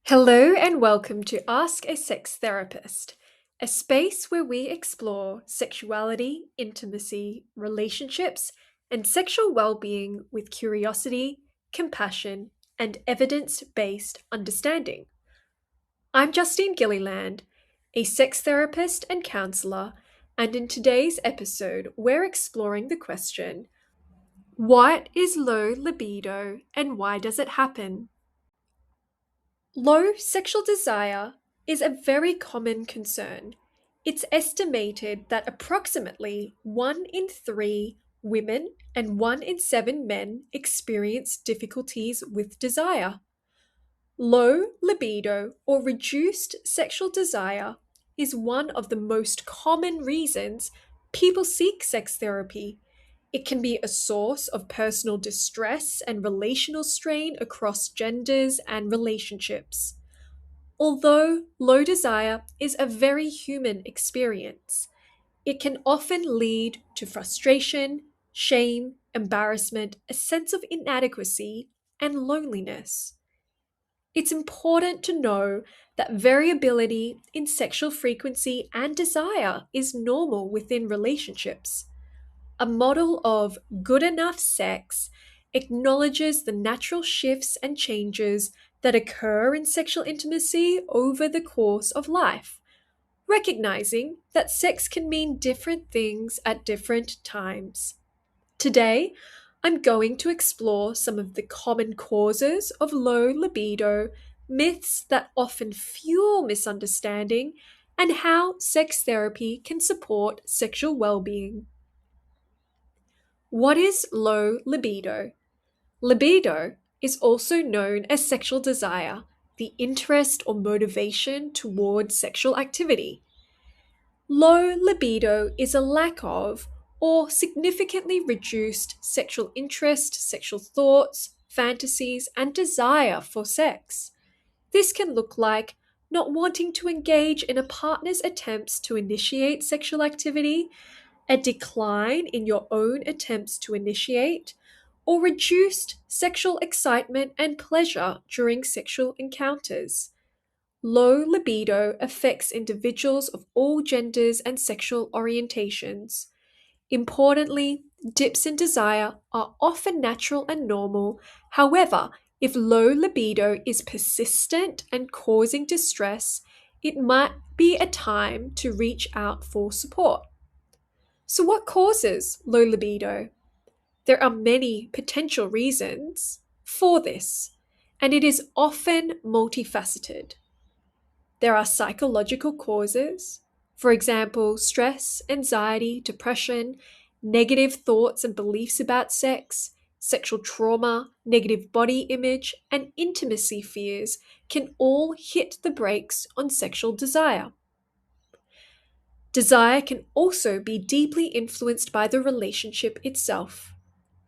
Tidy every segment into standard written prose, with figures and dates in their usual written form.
Hello and welcome to Ask a Sex Therapist, a space where we explore sexuality, intimacy, relationships, and sexual well-being with curiosity, compassion, and evidence-based understanding. I'm Justine Gilliland, a sex therapist and counselor, and in today's episode, we're exploring the question, what is low libido and why does it happen? Low sexual desire is a very common concern. It's estimated that approximately 1 in 3 women and 1 in 7 men experience difficulties with desire. Low libido or reduced sexual desire is one of the most common reasons people seek sex therapy. It can be a source of personal distress and relational strain across genders and relationships. Although low desire is a very human experience, it can often lead to frustration, shame, embarrassment, a sense of inadequacy, and loneliness. It's important to know that variability in sexual frequency and desire is normal within relationships. A model of good enough sex acknowledges the natural shifts and changes that occur in sexual intimacy over the course of life, recognizing that sex can mean different things at different times. Today, I'm going to explore some of the common causes of low libido, myths that often fuel misunderstanding, and how sex therapy can support sexual well-being. What is low libido? Libido is also known as sexual desire, the interest or motivation towards sexual activity. Low libido is a lack of or significantly reduced sexual interest, sexual thoughts, fantasies, and desire for sex. This can look like not wanting to engage in a partner's attempts to initiate sexual activity, a decline in your own attempts to initiate, or reduced sexual excitement and pleasure during sexual encounters. Low libido affects individuals of all genders and sexual orientations. Importantly, dips in desire are often natural and normal. However, if low libido is persistent and causing distress, it might be a time to reach out for support. So, what causes low libido? There are many potential reasons for this, and it is often multifaceted. There are psychological causes, for example, stress, anxiety, depression, negative thoughts and beliefs about sex, sexual trauma, negative body image, and intimacy fears can all hit the brakes on sexual desire. Desire can also be deeply influenced by the relationship itself.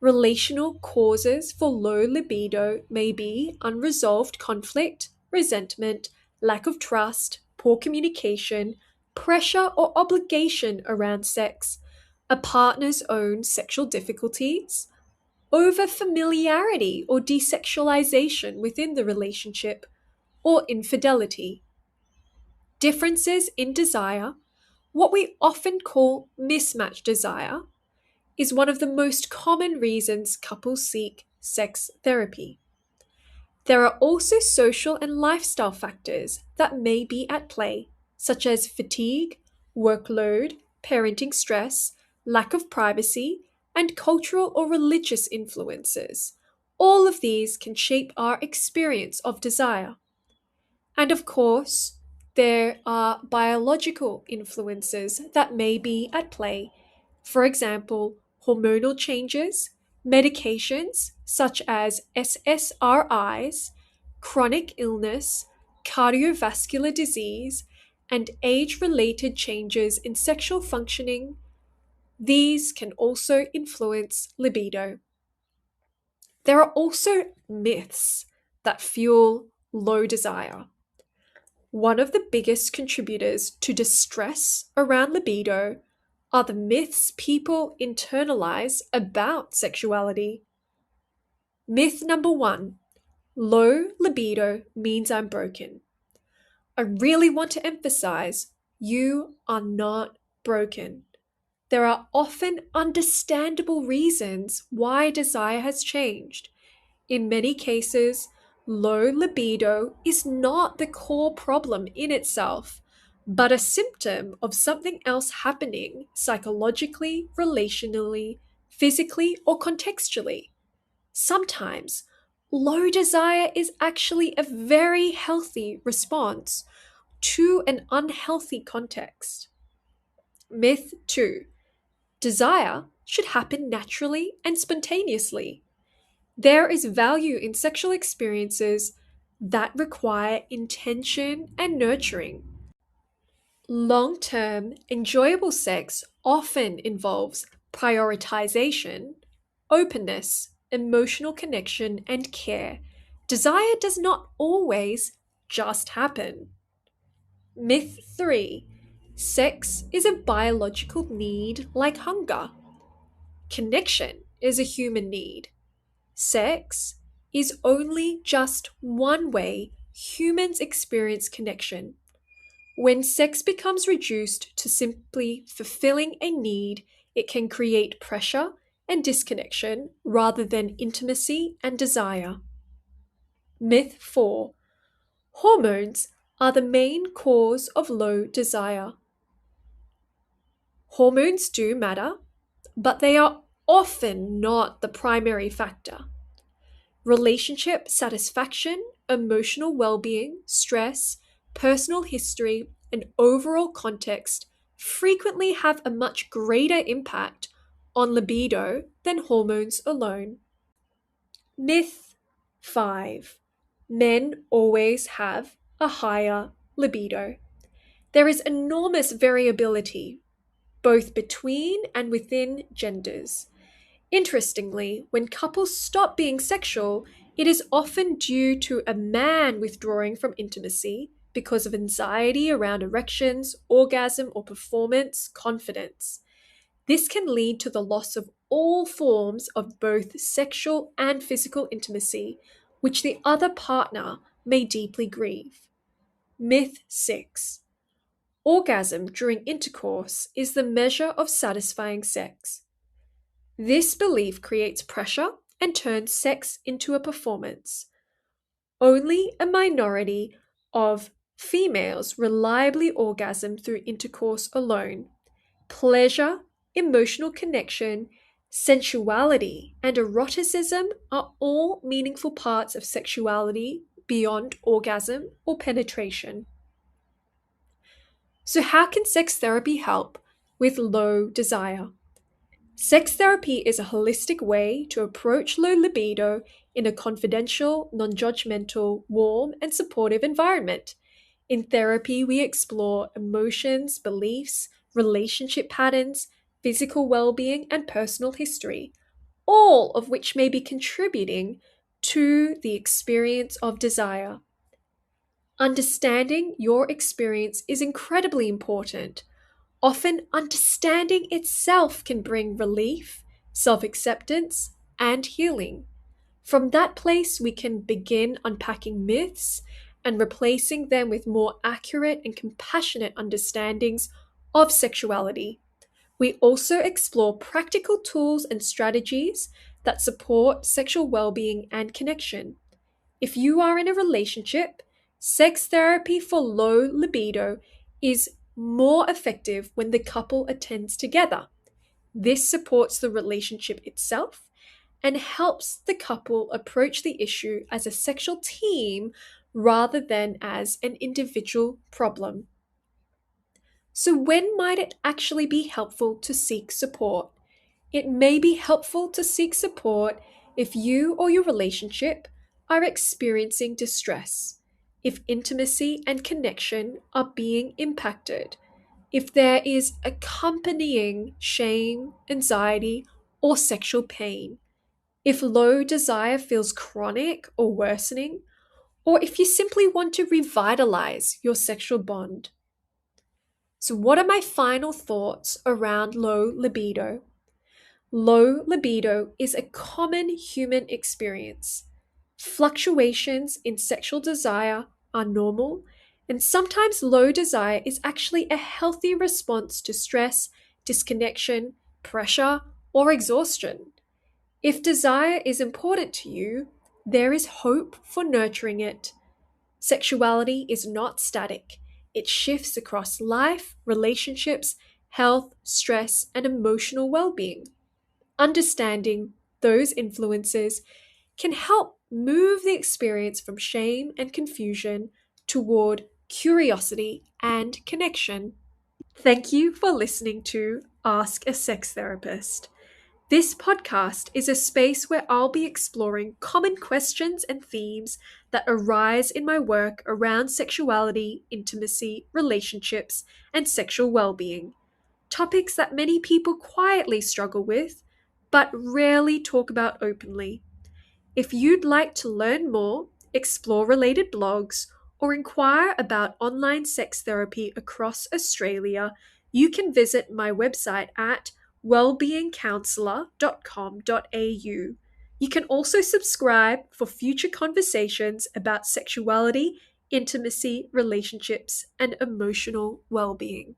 Relational causes for low libido may be unresolved conflict, resentment, lack of trust, poor communication, pressure or obligation around sex, a partner's own sexual difficulties, over familiarity or desexualization within the relationship, or infidelity. Differences in desire, what we often call mismatched desire, is one of the most common reasons couples seek sex therapy. There are also social and lifestyle factors that may be at play, such as fatigue, workload, parenting stress, lack of privacy, and cultural or religious influences. All of these can shape our experience of desire. And of course, there are biological influences that may be at play. For example, hormonal changes, medications such as SSRIs, chronic illness, cardiovascular disease, and age related changes in sexual functioning. These can also influence libido. There are also myths that fuel low desire. One of the biggest contributors to distress around libido are the myths people internalize about sexuality. Myth number one, Low libido means I'm broken. I really want to emphasize you are not broken. There are often understandable reasons why desire has changed. In many cases, low libido is not the core problem in itself, but a symptom of something else happening psychologically, relationally, physically, or contextually. Sometimes, low desire is actually a very healthy response to an unhealthy context. Myth 2: desire should happen naturally and spontaneously. There is value in sexual experiences that require intention and nurturing. Long term, enjoyable sex often involves prioritization, openness, emotional connection, and care. Desire does not always just happen. Myth 3: sex is a biological need like hunger. Connection is a human need. Sex is only just one way humans experience connection. When sex becomes reduced to simply fulfilling a need, it can create pressure and disconnection rather than intimacy and desire. Myth 4: hormones are the main cause of low desire. Hormones do matter, but they are often not the primary factor. Relationship satisfaction, emotional well being, stress, personal history, and overall context frequently have a much greater impact on libido than hormones alone. Myth 5: men always have a higher libido. There is enormous variability both between and within genders. Interestingly, when couples stop being sexual, it is often due to a man withdrawing from intimacy because of anxiety around erections, orgasm, or performance confidence. This can lead to the loss of all forms of both sexual and physical intimacy, which the other partner may deeply grieve. Myth 6: orgasm during intercourse is the measure of satisfying sex. This belief creates pressure and turns sex into a performance. Only a minority of females reliably orgasm through intercourse alone. Pleasure, emotional connection, sensuality, and eroticism are all meaningful parts of sexuality beyond orgasm or penetration. So, how can sex therapy help with low desire? Sex therapy is a holistic way to approach low libido in a confidential, non judgmental, warm, and supportive environment. In therapy, we explore emotions, beliefs, relationship patterns, physical well being, and personal history, all of which may be contributing to the experience of desire. Understanding your experience is incredibly important. Often, understanding itself can bring relief, self acceptance, and healing. From that place, we can begin unpacking myths and replacing them with more accurate and compassionate understandings of sexuality. We also explore practical tools and strategies that support sexual well being and connection. If you are in a relationship, sex therapy for low libido is more effective when the couple attends together. This supports the relationship itself and helps the couple approach the issue as a sexual team rather than as an individual problem. So, when might it actually be helpful to seek support? It may be helpful to seek support if you or your relationship are experiencing distress, if intimacy and connection are being impacted, if there is accompanying shame, anxiety, or sexual pain, if low desire feels chronic or worsening, or if you simply want to revitalize your sexual bond. So, what are my final thoughts around low libido? Low libido is a common human experience. Fluctuations in sexual desire are normal, and sometimes low desire is actually a healthy response to stress, disconnection, pressure, or exhaustion. If desire is important to you, there is hope for nurturing it. Sexuality is not static. It shifts across life, relationships, health, stress, and emotional well-being. Understanding those influences can help move the experience from shame and confusion toward curiosity and connection. Thank you for listening to Ask a Sex Therapist. This podcast is a space where I'll be exploring common questions and themes that arise in my work around sexuality, intimacy, relationships, and sexual well-being. Topics that many people quietly struggle with, but rarely talk about openly. If you'd like to learn more, explore related blogs, or inquire about online sex therapy across Australia, you can visit my website at wellbeingcounsellor.com.au. You can also subscribe for future conversations about sexuality, intimacy, relationships, and emotional well-being.